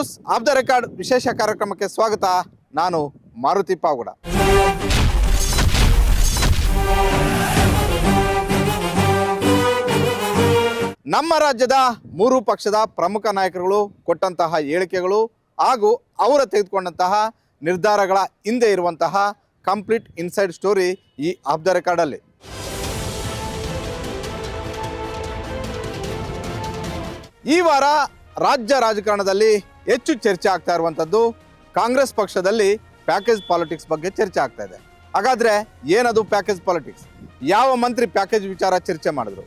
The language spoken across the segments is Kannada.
ನ್ಯೂಸ್ ಆಫ್ ದ ರೆಕಾರ್ಡ್ ವಿಶೇಷ ಕಾರ್ಯಕ್ರಮಕ್ಕೆ ಸ್ವಾಗತ. ನಾನು ಮಾರುತಿ ಪಾವಗಡ. ನಮ್ಮ ರಾಜ್ಯದ ಮೂರು ಪಕ್ಷದ ಪ್ರಮುಖ ನಾಯಕರುಗಳು ಕೊಟ್ಟಂತಹ ಹೇಳಿಕೆಗಳು ಹಾಗೂ ಅವರು ತೆಗೆದುಕೊಂಡಂತಹ ನಿರ್ಧಾರಗಳ ಹಿಂದೆ ಇರುವಂತಹ ಕಂಪ್ಲೀಟ್ ಇನ್ಸೈಡ್ ಸ್ಟೋರಿ ಈ ಆಫ್ ದ ರೆಕಾರ್ಡಲ್ಲಿ. ಈ ವಾರ ರಾಜ್ಯ ರಾಜಕಾರಣದಲ್ಲಿ ಹೆಚ್ಚು ಚರ್ಚೆ ಆಗ್ತಾ ಇರುವಂಥದ್ದು ಕಾಂಗ್ರೆಸ್ ಪಕ್ಷದಲ್ಲಿ ಪ್ಯಾಕೇಜ್ ಪಾಲಿಟಿಕ್ಸ್ ಬಗ್ಗೆ ಚರ್ಚೆ ಆಗ್ತಾ ಇದೆ. ಹಾಗಾದರೆ ಏನದು ಪ್ಯಾಕೇಜ್ ಪಾಲಿಟಿಕ್ಸ್? ಯಾವ ಮಂತ್ರಿ ಪ್ಯಾಕೇಜ್ ವಿಚಾರ ಚರ್ಚೆ ಮಾಡಿದ್ರು?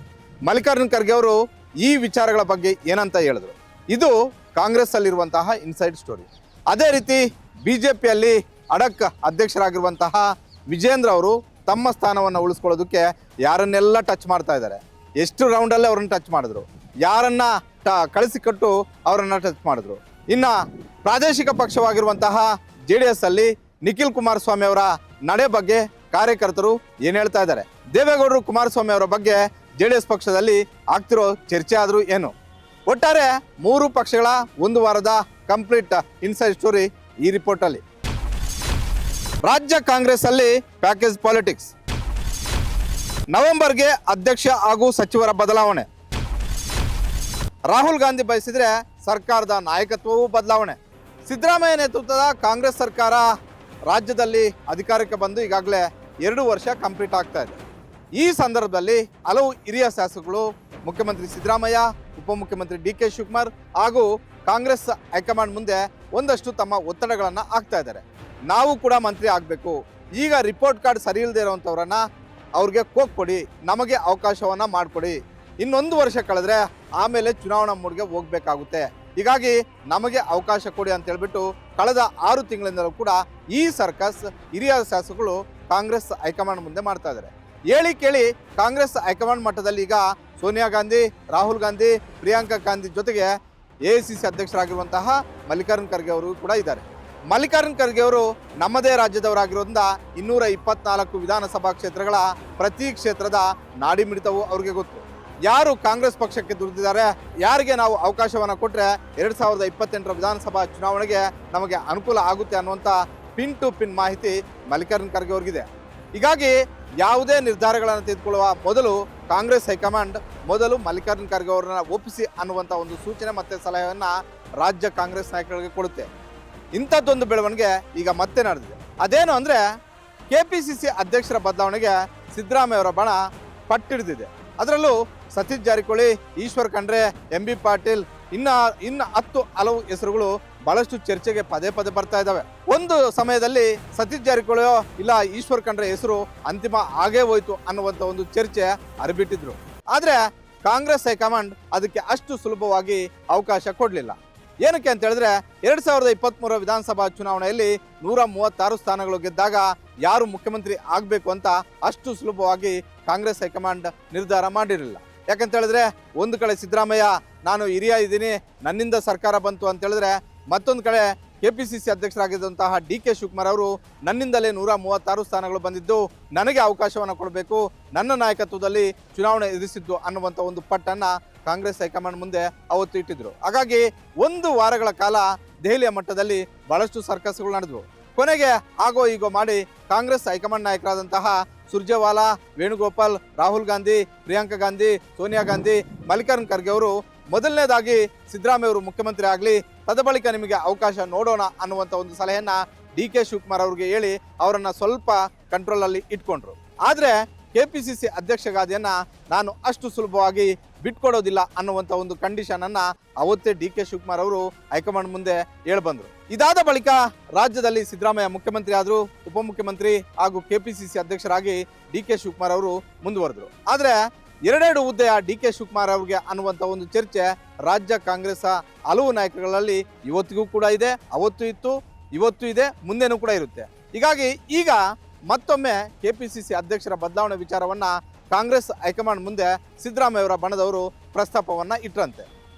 ಮಲ್ಲಿಕಾರ್ಜುನ್ ಖರ್ಗೆ ಅವರು ಈ ವಿಚಾರಗಳ ಬಗ್ಗೆ ಏನಂತ ಹೇಳಿದ್ರು? ಇದು ಕಾಂಗ್ರೆಸ್ಸಲ್ಲಿರುವಂತಹ ಇನ್ಸೈಡ್ ಸ್ಟೋರಿ. ಅದೇ ರೀತಿ BJPಯಲ್ಲಿ ಅಡಕ್ ಅಧ್ಯಕ್ಷರಾಗಿರುವಂತಹ ವಿಜೇಂದ್ರ ಅವರು ತಮ್ಮ ಸ್ಥಾನವನ್ನು ಉಳಿಸ್ಕೊಳ್ಳೋದಕ್ಕೆ ಯಾರನ್ನೆಲ್ಲ ಟಚ್ ಮಾಡ್ತಾ ಇದ್ದಾರೆ, ಎಷ್ಟು ರೌಂಡಲ್ಲೇ ಅವ್ರನ್ನ ಟಚ್ ಮಾಡಿದ್ರು, ಯಾರನ್ನ ಕಳಿಸಿಕೊಟ್ಟು ಅವರನ್ನು ಟಚ್ ಮಾಡಿದ್ರು. ಇನ್ನು ಪ್ರಾದೇಶಿಕ ಪಕ್ಷವಾಗಿರುವಂತಹ JDS ಅಲ್ಲಿ ನಿಖಿಲ್ ಕುಮಾರಸ್ವಾಮಿ ಅವರ ನಡೆ ಬಗ್ಗೆ ಕಾರ್ಯಕರ್ತರು ಏನು ಹೇಳ್ತಾ ಇದ್ದಾರೆ? ದೇವೇಗೌಡರು ಕುಮಾರಸ್ವಾಮಿ ಅವರ ಬಗ್ಗೆ JDS ಪಕ್ಷದಲ್ಲಿ ಆಗ್ತಿರೋ ಚರ್ಚೆ ಆದರೂ ಏನು? ಒಟ್ಟಾರೆ ಮೂರು ಪಕ್ಷಗಳ ಒಂದು ವಾರದ ಕಂಪ್ಲೀಟ್ ಇನ್ಸೈಡ್ ಸ್ಟೋರಿ ಈ ರಿಪೋರ್ಟಲ್ಲಿ. ರಾಜ್ಯ ಕಾಂಗ್ರೆಸ್ ಅಲ್ಲಿ ಪ್ಯಾಕೇಜ್ ಪಾಲಿಟಿಕ್ಸ್. ನವೆಂಬರ್ಗೆ ಅಧ್ಯಕ್ಷ ಹಾಗೂ ಸಚಿವರ ಬದಲಾವಣೆ. ರಾಹುಲ್ ಗಾಂಧಿ ಬಯಸಿದ್ರೆ ಸರ್ಕಾರದ ನಾಯಕತ್ವವೂ ಬದಲಾವಣೆ. ಸಿದ್ದರಾಮಯ್ಯ ನೇತೃತ್ವದ ಕಾಂಗ್ರೆಸ್ ಸರ್ಕಾರ ರಾಜ್ಯದಲ್ಲಿ ಅಧಿಕಾರಕ್ಕೆ ಬಂದು ಈಗಾಗಲೇ 2 ವರ್ಷ ಕಂಪ್ಲೀಟ್ ಆಗ್ತಾ ಇದೆ. ಈ ಸಂದರ್ಭದಲ್ಲಿ ಹಲವು ಹಿರಿಯ ಶಾಸಕರು ಮುಖ್ಯಮಂತ್ರಿ ಸಿದ್ದರಾಮಯ್ಯ, ಉಪಮುಖ್ಯಮಂತ್ರಿ DK ಶಿವಕುಮಾರ್ ಹಾಗೂ ಕಾಂಗ್ರೆಸ್ ಹೈಕಮಾಂಡ್ ಮುಂದೆ ಒಂದಷ್ಟು ತಮ್ಮ ಒತ್ತಡಗಳನ್ನು ಹಾಕ್ತಾ ಇದ್ದಾರೆ. ನಾವು ಕೂಡ ಮಂತ್ರಿ ಆಗಬೇಕು, ಈಗ ರಿಪೋರ್ಟ್ ಕಾರ್ಡ್ ಸರಿ ಇಲ್ಲದೆ ಇರೋವಂಥವ್ರನ್ನ ಅವ್ರಿಗೆ ಕೋಕ್ ಕೊಡಿ, ನಮಗೆ ಅವಕಾಶವನ್ನು ಮಾಡಿಕೊಡಿ, ಇನ್ನೊಂದು ವರ್ಷ ಕಳೆದ್ರೆ ಆಮೇಲೆ ಚುನಾವಣಾ ಮೋಡ್ಗೆ ಹೋಗಬೇಕಾಗುತ್ತೆ, ಹೀಗಾಗಿ ನಮಗೆ ಅವಕಾಶ ಕೊಡಿ ಅಂತ ಹೇಳ್ಬಿಟ್ಟು ಕಳೆದ 6 ತಿಂಗಳಿಂದಲೂ ಕೂಡ ಈ ಸರ್ಕಸ್ ಹಿರಿಯ ಶಾಸಕರು ಕಾಂಗ್ರೆಸ್ ಹೈಕಮಾಂಡ್ ಮುಂದೆ ಮಾಡ್ತಾ ಇದ್ದಾರೆ. ಹೇಳಿ ಕೇಳಿ ಕಾಂಗ್ರೆಸ್ ಹೈಕಮಾಂಡ್ ಮಟ್ಟದಲ್ಲಿ ಈಗ ಸೋನಿಯಾ ಗಾಂಧಿ, ರಾಹುಲ್ ಗಾಂಧಿ, ಪ್ರಿಯಾಂಕಾ ಗಾಂಧಿ ಜೊತೆಗೆ AICC ಅಧ್ಯಕ್ಷರಾಗಿರುವಂತಹ ಮಲ್ಲಿಕಾರ್ಜುನ್ ಖರ್ಗೆ ಅವರು ಕೂಡ ಇದ್ದಾರೆ. ಮಲ್ಲಿಕಾರ್ಜುನ್ ಖರ್ಗೆ ಅವರು ನಮ್ಮದೇ ರಾಜ್ಯದವರಾಗಿರೋದ್ರಿಂದ 224 ವಿಧಾನಸಭಾ ಕ್ಷೇತ್ರಗಳ ಪ್ರತಿ ಕ್ಷೇತ್ರದ ನಾಡಿ ಮಿಡಿತವು ಅವ್ರಿಗೆ ಗೊತ್ತು. ಯಾರು ಕಾಂಗ್ರೆಸ್ ಪಕ್ಷಕ್ಕೆ ದುಡಿದಿದ್ದಾರೆ, ಯಾರಿಗೆ ನಾವು ಅವಕಾಶವನ್ನು ಕೊಟ್ಟರೆ 2028ರ ವಿಧಾನಸಭಾ ಚುನಾವಣೆಗೆ ನಮಗೆ ಅನುಕೂಲ ಆಗುತ್ತೆ ಅನ್ನುವಂಥ ಪಿನ್ ಟು ಪಿನ್ ಮಾಹಿತಿ ಮಲ್ಲಿಕಾರ್ಜುನ್ ಖರ್ಗೆ ಅವ್ರಿಗಿದೆ. ಹೀಗಾಗಿ ಯಾವುದೇ ನಿರ್ಧಾರಗಳನ್ನು ತೆಗೆದುಕೊಳ್ಳುವ ಮೊದಲು ಕಾಂಗ್ರೆಸ್ ಹೈಕಮಾಂಡ್ ಮೊದಲು ಮಲ್ಲಿಕಾರ್ಜುನ್ ಖರ್ಗೆ ಅವರನ್ನ ಒಪ್ಪಿಸಿ ಅನ್ನುವಂಥ ಒಂದು ಸೂಚನೆ ಮತ್ತು ಸಲಹೆಯನ್ನು ರಾಜ್ಯ ಕಾಂಗ್ರೆಸ್ ನಾಯಕರಿಗೆ ಕೊಡುತ್ತೆ. ಇಂಥದ್ದೊಂದು ಬೆಳವಣಿಗೆ ಈಗ ಮತ್ತೆ ನಡೆದಿದೆ. ಅದೇನು ಅಂದರೆ KPCC ಅಧ್ಯಕ್ಷರ ಬದಲಾವಣೆಗೆ ಸಿದ್ದರಾಮಯ್ಯ ಅವರ ಬಣ ಪಟ್ಟಿಡಿದಿದೆ. ಅದರಲ್ಲೂ ಸತೀಶ್ ಜಾರಕಿಹೊಳಿ, ಈಶ್ವರ್ ಖಂಡ್ರೆ, MB ಪಾಟೀಲ್ ಇನ್ನು 10 ಹಲವು ಹೆಸರುಗಳು ಬಹಳಷ್ಟು ಚರ್ಚೆಗೆ ಪದೇ ಪದೇ ಬರ್ತಾ ಇದ್ದಾವೆ. ಒಂದು ಸಮಯದಲ್ಲಿ ಸತೀಶ್ ಜಾರಕಿಹೊಳಿ ಇಲ್ಲ ಈಶ್ವರ್ ಖಂಡ್ರೆ ಹೆಸರು ಅಂತಿಮ ಆಗೇ ಹೋಯ್ತು ಅನ್ನುವಂಥ ಒಂದು ಚರ್ಚೆ ಅರಿಬಿಟ್ಟಿದ್ರು. ಆದರೆ ಕಾಂಗ್ರೆಸ್ ಹೈಕಮಾಂಡ್ ಅದಕ್ಕೆ ಅಷ್ಟು ಸುಲಭವಾಗಿ ಅವಕಾಶ ಕೊಡಲಿಲ್ಲ. ಏನಕ್ಕೆ ಅಂತ ಹೇಳಿದ್ರೆ 2023 ವಿಧಾನಸಭಾ ಚುನಾವಣೆಯಲ್ಲಿ 136 ಸ್ಥಾನಗಳು ಗೆದ್ದಾಗ ಯಾರು ಮುಖ್ಯಮಂತ್ರಿ ಆಗಬೇಕು ಅಂತ ಅಷ್ಟು ಸುಲಭವಾಗಿ ಕಾಂಗ್ರೆಸ್ ಹೈಕಮಾಂಡ್ ನಿರ್ಧಾರ ಮಾಡಿರಲಿಲ್ಲ. ಯಾಕಂತ ಹೇಳಿದ್ರೆ ಒಂದು ಕಡೆ ಸಿದ್ದರಾಮಯ್ಯ ನಾನು ಹಿರಿಯ ಇದ್ದೀನಿ, ನನ್ನಿಂದ ಸರ್ಕಾರ ಬಂತು ಅಂತ ಹೇಳಿದ್ರೆ, ಮತ್ತೊಂದು ಕಡೆ KPCC ಅಧ್ಯಕ್ಷರಾಗಿದ್ದಂತಹ DK ಶಿವಕುಮಾರ್ ಅವರು ನನ್ನಿಂದಲೇ 136 ಸ್ಥಾನಗಳು ಬಂದಿದ್ದು, ನನಗೆ ಅವಕಾಶವನ್ನು ಕೊಡಬೇಕು, ನನ್ನ ನಾಯಕತ್ವದಲ್ಲಿ ಚುನಾವಣೆ ಎದುರಿಸಿದ್ದು ಅನ್ನುವಂಥ ಒಂದು ಪಟ್ಟನ್ನು ಕಾಂಗ್ರೆಸ್ ಹೈಕಮಾಂಡ್ ಮುಂದೆ ಅವತ್ತು ಇಟ್ಟಿದ್ರು. ಹಾಗಾಗಿ 1 ವಾರಗಳ ಕಾಲ ದೆಹಲಿಯ ಮಟ್ಟದಲ್ಲಿ ಬಹಳಷ್ಟು ಸರ್ಕಸ್ಗಳು ನಡೆದವು. ಕೊನೆಗೆ ಆಗೋ ಈಗೋ ಮಾಡಿ ಕಾಂಗ್ರೆಸ್ ಹೈಕಮಾಂಡ್ ನಾಯಕರಾದಂತಹ ಸುರ್ಜೇವಾಲಾ, ವೇಣುಗೋಪಾಲ್, ರಾಹುಲ್ ಗಾಂಧಿ, ಪ್ರಿಯಾಂಕಾ ಗಾಂಧಿ, ಸೋನಿಯಾ ಗಾಂಧಿ, ಮಲ್ಲಿಕಾರ್ಜುನ್ ಖರ್ಗೆ ಅವರು ಮೊದಲನೇದಾಗಿ ಸಿದ್ದರಾಮಯ್ಯ ಅವರು ಮುಖ್ಯಮಂತ್ರಿ ಆಗಲಿ, ತದಬಳಿಕ ನಿಮಗೆ ಅವಕಾಶ ನೋಡೋಣ ಅನ್ನುವಂಥ ಒಂದು ಸಲಹೆಯನ್ನು DK ಶಿವಕುಮಾರ್ ಅವ್ರಿಗೆ ಹೇಳಿ ಅವರನ್ನು ಸ್ವಲ್ಪ ಕಂಟ್ರೋಲಲ್ಲಿ ಇಟ್ಕೊಂಡ್ರು. ಆದರೆ KPCC ಅಧ್ಯಕ್ಷ ಗಾದಿಯನ್ನು ನಾನು ಅಷ್ಟು ಸುಲಭವಾಗಿ ಬಿಟ್ಕೊಡೋದಿಲ್ಲ ಅನ್ನುವಂಥ ಒಂದು ಕಂಡೀಷನನ್ನು ಅವತ್ತೇ DK ಶಿವಕುಮಾರ್ ಅವರು ಹೈಕಮಾಂಡ್ ಮುಂದೆ ಹೇಳ್ಬಂದರು. ಇದಾದ ಬಳಿಕ ರಾಜ್ಯದಲ್ಲಿ ಸಿದ್ದರಾಮಯ್ಯ ಮುಖ್ಯಮಂತ್ರಿ ಆದರು, ಉಪಮುಖ್ಯಮಂತ್ರಿ ಹಾಗೂ KPCC ಅಧ್ಯಕ್ಷರಾಗಿ DK ಶಿವಕುಮಾರ್ ಅವರು ಮುಂದುವರೆದರು. ಆದರೆ 2 ಹುದ್ದೆಯ DK ಶಿವಕುಮಾರ್ ಅವ್ರಿಗೆ ಅನ್ನುವಂಥ ಒಂದು ಚರ್ಚೆ ರಾಜ್ಯ ಕಾಂಗ್ರೆಸ್ ಹಲವು ನಾಯಕರುಗಳಲ್ಲಿ ಇವತ್ತಿಗೂ ಕೂಡ ಇದೆ, ಅವತ್ತು ಇತ್ತು, ಇವತ್ತು ಇದೆ, ಮುಂದೆನೂ ಕೂಡ ಇರುತ್ತೆ. ಹೀಗಾಗಿ ಈಗ ಮತ್ತೊಮ್ಮೆ KPCC ಅಧ್ಯಕ್ಷರ ಬದಲಾವಣೆ ವಿಚಾರವನ್ನು ಕಾಂಗ್ರೆಸ್ ಹೈಕಮಾಂಡ್ ಮುಂದೆ ಸಿದ್ದರಾಮಯ್ಯ ಅವರ ಬಣದವರು ಪ್ರಸ್ತಾಪವನ್ನು ಇಟ್ಟರಂತೆ.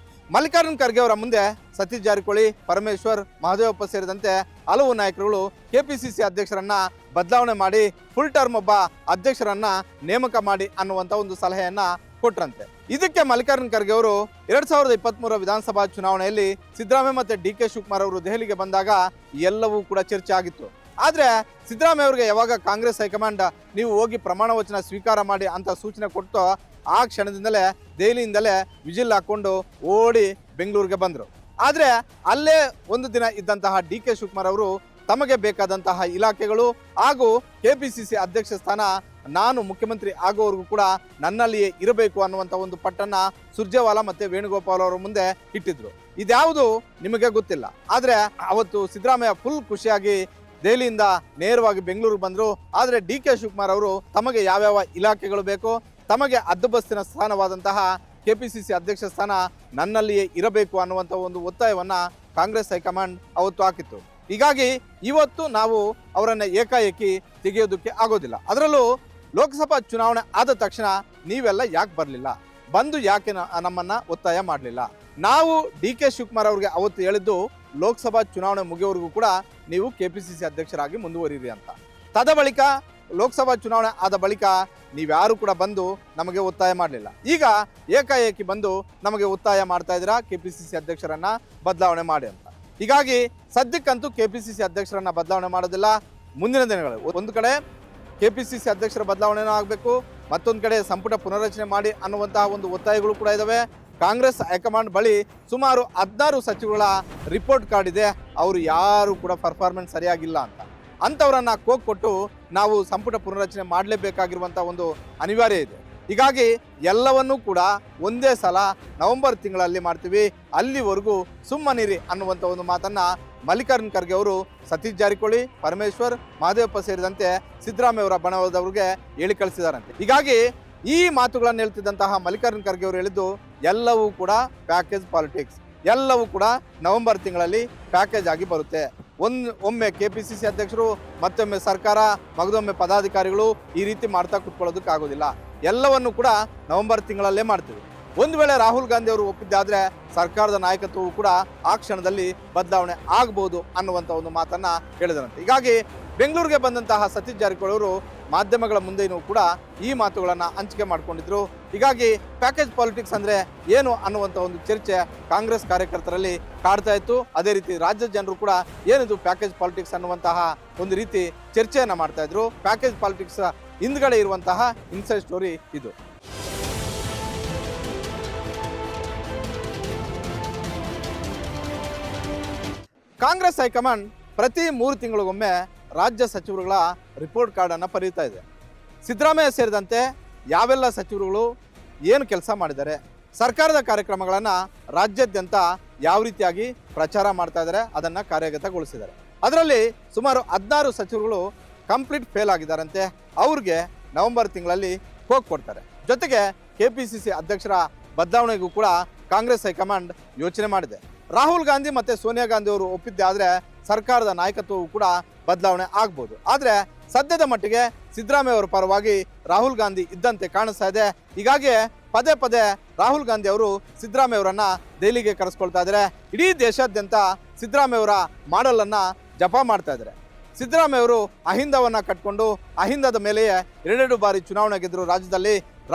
ಮಲ್ಲಿಕಾರ್ಜುನ್ ಖರ್ಗೆ ಅವರ ಮುಂದೆ ಸತೀಶ್ ಜಾರಕಿಹೊಳಿ, ಪರಮೇಶ್ವರ್, ಮಹದೇವಪ್ಪ ಸೇರಿದಂತೆ ಹಲವು ನಾಯಕರುಗಳು KPCC ಅಧ್ಯಕ್ಷರನ್ನ ಬದಲಾವಣೆ ಮಾಡಿ ಫುಲ್ ಟರ್ಮ್ ಒಬ್ಬ ಅಧ್ಯಕ್ಷರನ್ನ ನೇಮಕ ಮಾಡಿ ಅನ್ನುವಂಥ ಒಂದು ಸಲಹೆಯನ್ನು ಕೊಟ್ರಂತೆ. ಇದಕ್ಕೆ ಮಲ್ಲಿಕಾರ್ಜುನ್ ಖರ್ಗೆ ಅವರು 2023 ವಿಧಾನಸಭಾ ಚುನಾವಣೆಯಲ್ಲಿ ಸಿದ್ದರಾಮಯ್ಯ ಮತ್ತೆ ಡಿ.ಕೆ. ಶಿವಕುಮಾರ್ ಅವರು ದೆಹಲಿಗೆ ಬಂದಾಗ ಎಲ್ಲವೂ ಕೂಡ ಚರ್ಚೆ ಆಗಿತ್ತು. ಆದ್ರೆ ಸಿದ್ದರಾಮಯ್ಯ ಅವರಿಗೆ ಯಾವಾಗ ಕಾಂಗ್ರೆಸ್ ಹೈಕಮಾಂಡ್ ನೀವು ಹೋಗಿ ಪ್ರಮಾಣ ವಚನ ಸ್ವೀಕಾರ ಮಾಡಿ ಅಂತ ಸೂಚನೆ ಕೊಟ್ಟು ಆ ಕ್ಷಣದಿಂದಲೇ ದೆಹಲಿಯಿಂದಲೇ ವಿಜಿಲ್ ಹಾಕೊಂಡು ಓಡಿ ಬೆಂಗಳೂರಿಗೆ ಬಂದರು. ಆದರೆ ಅಲ್ಲೇ ಒಂದು ದಿನ ಇದ್ದಂತಹ ಡಿ.ಕೆ. ಶಿವಕುಮಾರ್ ಅವರು ತಮಗೆ ಬೇಕಾದಂತಹ ಇಲಾಖೆಗಳು ಹಾಗೂ ಕೆಪಿಸಿಸಿ ಅಧ್ಯಕ್ಷ ಸ್ಥಾನ ನಾನು ಮುಖ್ಯಮಂತ್ರಿ ಆಗೋವರೆಗೂ ಕೂಡ ನನ್ನಲ್ಲಿಯೇ ಇರಬೇಕು ಅನ್ನುವಂಥ ಒಂದು ಪಟ್ಟನ್ನ ಸುರ್ಜೇವಾಲಾ ಮತ್ತೆ ವೇಣುಗೋಪಾಲ್ ಅವರ ಮುಂದೆ ಇಟ್ಟಿದ್ರು. ಇದ್ಯಾವುದು ನಿಮಗೆ ಗೊತ್ತಿಲ್ಲ. ಆದರೆ ಅವತ್ತು ಸಿದ್ದರಾಮಯ್ಯ ಫುಲ್ ಖುಷಿಯಾಗಿ ದೆಹಲಿಯಿಂದ ನೇರವಾಗಿ ಬೆಂಗಳೂರಿಗೆ ಬಂದರು. ಆದರೆ ಡಿ.ಕೆ. ಶಿವಕುಮಾರ್ ಅವರು ತಮಗೆ ಯಾವ್ಯಾವ ಇಲಾಖೆಗಳು ಬೇಕೋ ತಮಗೆ ಹದ್ದುಬಸ್ತಿನ ಸ್ಥಾನವಾದಂತಹ ಕೆಪಿಸಿಸಿ ಅಧ್ಯಕ್ಷ ಸ್ಥಾನ ನನ್ನಲ್ಲಿಯೇ ಇರಬೇಕು ಅನ್ನುವಂಥ ಒಂದು ಒತ್ತಾಯವನ್ನ ಕಾಂಗ್ರೆಸ್ ಹೈಕಮಾಂಡ್ ಅವತ್ತು ಹಾಕಿತ್ತು. ಹೀಗಾಗಿ ಇವತ್ತು ನಾವು ಅವರನ್ನ ಏಕಾಏಕಿ ತೆಗೆಯೋದಕ್ಕೆ ಆಗೋದಿಲ್ಲ. ಅದರಲ್ಲೂ ಲೋಕಸಭಾ ಚುನಾವಣೆ ಆದ ತಕ್ಷಣ ನೀವೆಲ್ಲ ಯಾಕೆ ಬರಲಿಲ್ಲ, ಬಂದು ಯಾಕೆ ನಮ್ಮನ್ನ ಒತ್ತಾಯ ಮಾಡಲಿಲ್ಲ? ನಾವು ಡಿ.ಕೆ. ಶಿವಕುಮಾರ್ ಅವ್ರಿಗೆ ಅವತ್ತು ಹೇಳಿದ್ದು ಲೋಕಸಭಾ ಚುನಾವಣೆ ಮುಗಿಯೋವರೆಗೂ ಕೂಡ ನೀವು ಕೆಪಿಸಿಸಿ ಅಧ್ಯಕ್ಷರಾಗಿ ಮುಂದುವರಿರಿ ಅಂತ. ತದ ಬಳಿಕ ಲೋಕಸಭಾ ಚುನಾವಣೆ ಆದ ಬಳಿಕ ನೀವ್ಯಾರು ಕೂಡ ಬಂದು ನಮಗೆ ಒತ್ತಾಯ ಮಾಡಲಿಲ್ಲ. ಈಗ ಏಕಾಏಕಿ ಬಂದು ನಮಗೆ ಒತ್ತಾಯ ಮಾಡ್ತಾ ಇದ್ದೀರಾ ಕೆಪಿಸಿಸಿ ಅಧ್ಯಕ್ಷರನ್ನ ಬದಲಾವಣೆ ಮಾಡಿ ಅಂತ. ಹೀಗಾಗಿ ಸದ್ಯಕ್ಕಂತೂ ಕೆಪಿಸಿಸಿ ಅಧ್ಯಕ್ಷರನ್ನ ಬದಲಾವಣೆ ಮಾಡೋದಿಲ್ಲ. ಮುಂದಿನ ದಿನಗಳು ಒಂದು ಕಡೆ ಕೆಪಿಸಿಸಿ ಅಧ್ಯಕ್ಷರ ಬದಲಾವಣೆನೂ ಆಗಬೇಕು, ಮತ್ತೊಂದು ಕಡೆ ಸಂಪುಟ ಪುನರ್ರಚನೆ ಮಾಡಿ ಅನ್ನುವಂತಹ ಒಂದು ಒತ್ತಾಯಗಳು ಕೂಡ ಇದಾವೆ. ಕಾಂಗ್ರೆಸ್ ಹೈಕಮಾಂಡ್ ಬಳಿ ಸುಮಾರು 16 ಸಚಿವಗಳ ರಿಪೋರ್ಟ್ ಕಾರ್ಡ್ ಇದೆ. ಅವರು ಯಾರು ಕೂಡ ಪರ್ಫಾರ್ಮೆನ್ಸ್ ಸರಿಯಾಗಿಲ್ಲ ಅಂತ. ಅಂಥವರನ್ನ ಕೋಕ್ ಕೊಟ್ಟು ನಾವು ಸಂಪುಟ ಪುನರ್ರಚನೆ ಮಾಡಲೇಬೇಕಾಗಿರುವಂಥ ಒಂದು ಅನಿವಾರ್ಯ ಇದೆ. ಹೀಗಾಗಿ ಎಲ್ಲವನ್ನೂ ಕೂಡ ಒಂದೇ ಸಲ ನವೆಂಬರ್ ತಿಂಗಳಲ್ಲಿ ಮಾಡ್ತೀವಿ, ಅಲ್ಲಿವರೆಗೂ ಸುಮ್ಮನಿರಿ ಅನ್ನುವಂಥ ಒಂದು ಮಾತನ್ನ ಮಲ್ಲಿಕಾರ್ಜುನ್ ಖರ್ಗೆ ಅವರು ಸತೀಶ್ ಜಾರಕಿಹೊಳಿ, ಪರಮೇಶ್ವರ್, ಮಹದೇವಪ್ಪ ಸೇರಿದಂತೆ ಸಿದ್ದರಾಮಯ್ಯ ಅವರ ಬಣದವರಿಗೆ ಹೇಳಿ ಕಳಿಸಿದಾರಂತೆ. ಹೀಗಾಗಿ ಈ ಮಾತುಗಳನ್ನು ಹೇಳ್ತಿದ್ದಂತಹ ಮಲ್ಲಿಕಾರ್ಜುನ್ ಖರ್ಗೆ ಅವರು ಹೇಳಿದ್ದು ಎಲ್ಲವೂ ಕೂಡ ಪ್ಯಾಕೇಜ್ ಪಾಲಿಟಿಕ್ಸ್, ಎಲ್ಲವೂ ಕೂಡ ನವೆಂಬರ್ ತಿಂಗಳಲ್ಲಿ ಪ್ಯಾಕೇಜ್ ಆಗಿ ಬರುತ್ತೆ. ಒಮ್ಮೆ ಕೆಪಿಸಿಸಿ ಅಧ್ಯಕ್ಷರು, ಮತ್ತೊಮ್ಮೆ ಸರ್ಕಾರ, ಮಗದೊಮ್ಮೆ ಪದಾಧಿಕಾರಿಗಳು ಈ ರೀತಿ ಮಾಡ್ತಾ ಕುತ್ಕೊಳ್ಳೋದಕ್ಕೆ ಆಗೋದಿಲ್ಲ. ಎಲ್ಲವನ್ನು ಕೂಡ ನವೆಂಬರ್ ತಿಂಗಳಲ್ಲೇ ಮಾಡ್ತೀವಿ. ಒಂದು ವೇಳೆ ರಾಹುಲ್ ಗಾಂಧಿ ಅವರು ಒಪ್ಪಿದ್ದಾದ್ರೆ ಸರ್ಕಾರದ ನಾಯಕತ್ವವು ಕೂಡ ಆ ಕ್ಷಣದಲ್ಲಿ ಬದಲಾವಣೆ ಆಗಬಹುದು ಅನ್ನುವಂಥ ಒಂದು ಮಾತನ್ನ ಹೇಳಿದರಂತೆ. ಹೀಗಾಗಿ ಬೆಂಗಳೂರಿಗೆ ಬಂದಂತಹ ಸತೀಶ್ ಜಾರಕಿಹೊಳಿ ಅವರು ಮಾಧ್ಯಮಗಳ ಮುಂದೆಯೂ ಕೂಡ ಈ ಮಾತುಗಳನ್ನು ಹಂಚಿಕೆ ಮಾಡಿಕೊಂಡಿದ್ರು. ಹೀಗಾಗಿ ಪ್ಯಾಕೇಜ್ ಪಾಲಿಟಿಕ್ಸ್ ಅಂದರೆ ಏನು ಅನ್ನುವಂಥ ಒಂದು ಚರ್ಚೆ ಕಾಂಗ್ರೆಸ್ ಕಾರ್ಯಕರ್ತರಲ್ಲಿ ಕಾಡ್ತಾ ಇತ್ತು. ಅದೇ ರೀತಿ ರಾಜ್ಯದ ಜನರು ಕೂಡ ಏನಿದು ಪ್ಯಾಕೇಜ್ ಪಾಲಿಟಿಕ್ಸ್ ಅನ್ನುವಂತಹ ಒಂದು ರೀತಿ ಚರ್ಚೆಯನ್ನು ಮಾಡ್ತಾ ಇದ್ರು. ಪ್ಯಾಕೇಜ್ ಪಾಲಿಟಿಕ್ಸ್ ಹಿಂದ್ಗಡೆ ಇರುವಂತಹ ಇನ್ಸೈಡ್ ಸ್ಟೋರಿ ಇದು. ಕಾಂಗ್ರೆಸ್ ಹೈಕಮಾಂಡ್ ಪ್ರತಿ 3 ತಿಂಗಳಿಗೊಮ್ಮೆ ರಾಜ್ಯ ಸಚಿವರುಗಳ ರಿಪೋರ್ಟ್ ಕಾರ್ಡನ್ನು ಪರೀತಾ ಇದೆ. ಸಿದ್ದರಾಮಯ್ಯ ಸೇರಿದಂತೆ ಯಾವೆಲ್ಲ ಸಚಿವರುಗಳು ಏನು ಕೆಲಸ ಮಾಡಿದ್ದಾರೆ, ಸರ್ಕಾರದ ಕಾರ್ಯಕ್ರಮಗಳನ್ನು ರಾಜ್ಯಾದ್ಯಂತ ಯಾವ ರೀತಿಯಾಗಿ ಪ್ರಚಾರ ಮಾಡ್ತಾ ಇದ್ದಾರೆ, ಅದನ್ನು ಕಾರ್ಯಗತಗೊಳಿಸಿದ್ದಾರೆ. ಅದರಲ್ಲಿ ಸುಮಾರು 16 ಸಚಿವರುಗಳು ಕಂಪ್ಲೀಟ್ ಫೇಲ್ ಆಗಿದ್ದಾರಂತೆ. ಅವ್ರಿಗೆ ನವೆಂಬರ್ ತಿಂಗಳಲ್ಲಿ ಹೋಗಿ ಕೊಡ್ತಾರೆ. ಜೊತೆಗೆ ಕೆಪಿಸಿಸಿ ಅಧ್ಯಕ್ಷರ ಬದಲಾವಣೆಗೂ ಕೂಡ ಕಾಂಗ್ರೆಸ್ ಹೈಕಮಾಂಡ್ ಯೋಚನೆ ಮಾಡಿದೆ. ರಾಹುಲ್ ಗಾಂಧಿ ಮತ್ತು ಸೋನಿಯಾ ಗಾಂಧಿ ಅವರು ಒಪ್ಪಿದ್ದೆ ಆದರೆ ಸರ್ಕಾರದ ನಾಯಕತ್ವವು ಕೂಡ ಬದಲಾವಣೆ ಆಗ್ಬೋದು. ಆದರೆ ಸದ್ಯದ ಮಟ್ಟಿಗೆ ಸಿದ್ದರಾಮಯ್ಯ ಅವರ ಪರವಾಗಿ ರಾಹುಲ್ ಗಾಂಧಿ ಇದ್ದಂತೆ ಕಾಣಿಸ್ತಾ ಇದೆ. ಹೀಗಾಗಿ ಪದೇ ಪದೇ ರಾಹುಲ್ ಗಾಂಧಿ ಅವರು ಸಿದ್ದರಾಮಯ್ಯ ಅವರನ್ನ ದೆಹಲಿಗೆ ಕರೆಸ್ಕೊಳ್ತಾ ಇದ್ದಾರೆ. ಇಡೀ ದೇಶಾದ್ಯಂತ ಸಿದ್ದರಾಮಯ್ಯ ಅವರ ಮಾಡಲನ್ನು ಜಪ ಮಾಡ್ತಾ ಇದ್ದಾರೆ. ಸಿದ್ದರಾಮಯ್ಯ ಅವರು ಅಹಿಂದವನ್ನು ಕಟ್ಕೊಂಡು ಅಹಿಂದದ ಮೇಲೆಯೇ 2 ಬಾರಿ ಚುನಾವಣೆ ಗೆದ್ದರು.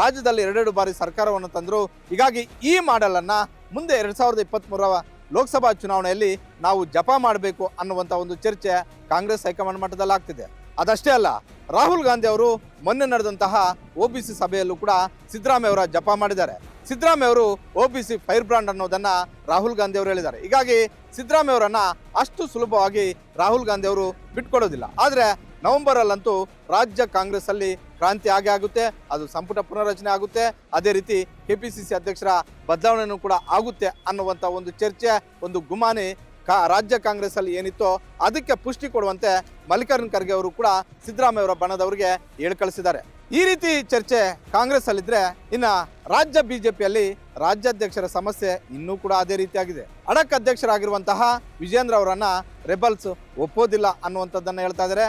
ರಾಜ್ಯದಲ್ಲಿ 2 ಬಾರಿ ಸರ್ಕಾರವನ್ನು ತಂದರು. ಹೀಗಾಗಿ ಈ ಮಾಡಲನ್ನು ಮುಂದೆ 2023 ಲೋಕಸಭಾ ಚುನಾವಣೆಯಲ್ಲಿ ನಾವು ಜಪ ಮಾಡಬೇಕು ಅನ್ನುವಂಥ ಒಂದು ಚರ್ಚೆ ಕಾಂಗ್ರೆಸ್ ಹೈಕಮಾಂಡ್ ಮಟ್ಟದಲ್ಲಿ ಆಗ್ತಿದೆ. ಅದಷ್ಟೇ ಅಲ್ಲ, ರಾಹುಲ್ ಗಾಂಧಿ ಅವರು ಮೊನ್ನೆ ನಡೆದಂತಹ OBC ಸಭೆಯಲ್ಲೂ ಕೂಡ ಸಿದ್ದರಾಮಯ್ಯ ಅವರ ಜಪ ಮಾಡಿದ್ದಾರೆ. ಸಿದ್ದರಾಮಯ್ಯ ಅವರು OBC ಫೈರ್ ಬ್ರಾಂಡ್ ಅನ್ನೋದನ್ನ ರಾಹುಲ್ ಗಾಂಧಿ ಅವರು ಹೇಳಿದ್ದಾರೆ. ಹೀಗಾಗಿ ಸಿದ್ದರಾಮಯ್ಯ ಅವರನ್ನ ಅಷ್ಟು ಸುಲಭವಾಗಿ ರಾಹುಲ್ ಗಾಂಧಿ ಅವರು ಬಿಟ್ಕೊಡೋದಿಲ್ಲ. ಆದರೆ ನವೆಂಬರಲ್ಲಂತೂ ರಾಜ್ಯ ಕಾಂಗ್ರೆಸ್ ಅಲ್ಲಿ ಕ್ರಾಂತಿ ಆಗುತ್ತೆ. ಅದು ಸಂಪುಟ ಪುನರ್ರಚನೆ ಆಗುತ್ತೆ. ಅದೇ ರೀತಿ ಕೆಪಿಸಿಸಿ ಅಧ್ಯಕ್ಷರ ಬದಲಾವಣೆಯೂ ಕೂಡ ಆಗುತ್ತೆ ಅನ್ನುವಂಥ ಒಂದು ಚರ್ಚೆ, ಒಂದು ಗುಮಾನಿ ರಾಜ್ಯ ಕಾಂಗ್ರೆಸ್ ಅಲ್ಲಿ ಏನಿತ್ತೋ ಅದಕ್ಕೆ ಪುಷ್ಟಿ ಕೊಡುವಂತೆ ಮಲ್ಲಿಕಾರ್ಜುನ್ ಖರ್ಗೆ ಅವರು ಕೂಡ ಸಿದ್ದರಾಮಯ್ಯ ಅವರ ಬಣದವರಿಗೆ ಹೇಳಿ ಕಳಿಸಿದ್ದಾರೆ. ಈ ರೀತಿ ಚರ್ಚೆ ಕಾಂಗ್ರೆಸ್ ಅಲ್ಲಿದ್ರೆ ಇನ್ನು ರಾಜ್ಯ ಬಿಜೆಪಿಯಲ್ಲಿ ರಾಜ್ಯಾಧ್ಯಕ್ಷರ ಸಮಸ್ಯೆ ಇನ್ನೂ ಕೂಡ ಅದೇ ರೀತಿಯಾಗಿದೆ. ಅಡಕ್ ಅಧ್ಯಕ್ಷರಾಗಿರುವಂತಹ ವಿಜೇಂದ್ರ ಅವರನ್ನ ರೆಬಲ್ಸ್ ಒಪ್ಪೋದಿಲ್ಲ ಅನ್ನುವಂಥದ್ದನ್ನು ಹೇಳ್ತಾ ಇದ್ದಾರೆ.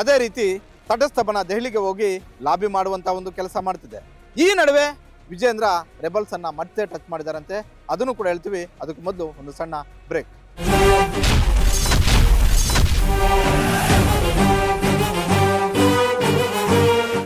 ಅದೇ ರೀತಿ ತಟಸ್ಥ ಬಣ ದೆಹಲಿಗೆ ಹೋಗಿ ಲಾಬಿ ಮಾಡುವಂಥ ಒಂದು ಕೆಲಸ ಮಾಡ್ತಿದೆ. ಈ ನಡುವೆ ವಿಜೇಂದ್ರ ರೆಬಲ್ಸ್ ಅನ್ನ ಮತ್ತೆ ಟಚ್ ಮಾಡಿದಾರಂತೆ. ಅದನ್ನು ಕೂಡ ಹೇಳ್ತೀವಿ. ಅದಕ್ಕೆ ಮೊದಲು ಒಂದು ಸಣ್ಣ ಬ್ರೇಕ್.